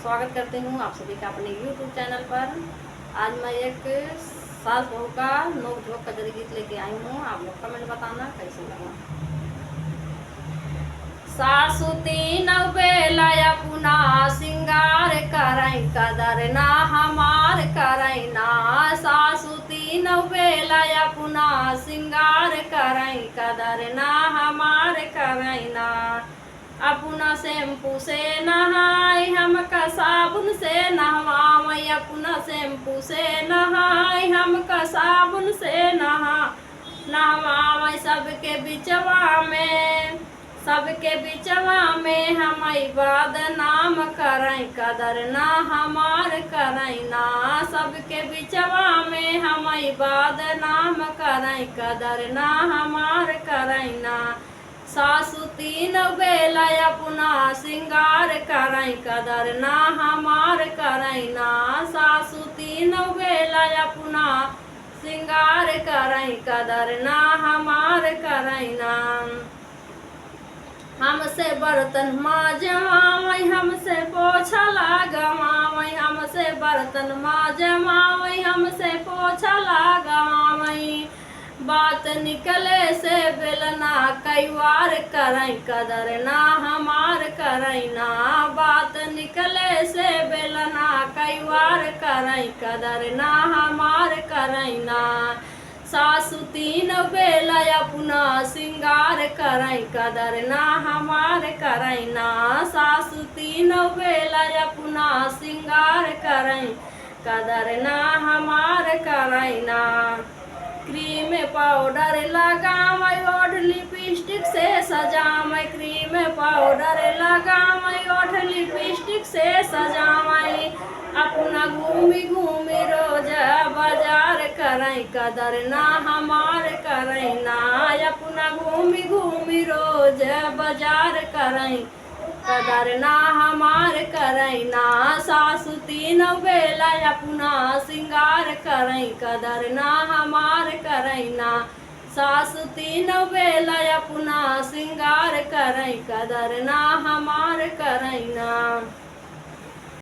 स्वागत करती हूँ आप सभी का अपने YouTube चैनल पर। आज मैं एक सास बहू का नोक झोंक का जरी गीत लेके आई हूँ। आप लोग कमेंट बताना कैसे लगा। सासु तीन बेला अपना सिंगार करई कदर ना हमार करई ना। सासु तीन बेला अपना सिंगार करई कदर ना हमार करई ना। अपना शैम्पू से नहाय हमका साबुन से नहवावई। अपना शैम्पू से नहाय हमका साबुन से नहवावई। सबके बिचवा में हमारी बदनाम करई कदर ना हमार करई ना। सबके बिचवा में हमारी बदनाम करई कदर ना हमार करई ना। सासु तीन बेला अपना सिंगार करई कदर ना हमार करई ना। सासु तीन बेला अपना सिंगार करई कदर ना हमार करई ना। हमसे बर्तन मांजवावई हमसे पोछा लगवावई। हमसे बर्तन मांजवावई हमसे पोछा लगवावई। बात निकले से बेलना कई बार करई कदर ना हमार करई ना। बात निकले से बेलना कई बार करई कदर ना हमार करई ना। सासु तीन बेला अपना सिंगार करई कदर ना हमार करई ना। सासु तीन बेला अपना सिंगार करई कदर ना हमार करई ना। क्रीम पाउडर लगावई ओठ लिपस्टिक से सजावई। क्रीम पाउडर लगावई ओठ लिपस्टिक से सजावई। अपना घूमी घूमी रोज बाजार करई कदर ना हमार करई ना। अपना घूमी घूमी रोज बाजार करई कदर ना हमार करई ना। सासु तीन बेला अपना सिंगार करई कदर ना हमार करई ना। सासु तीन बेला अपना सिंगार करई कदर ना हमार करई ना।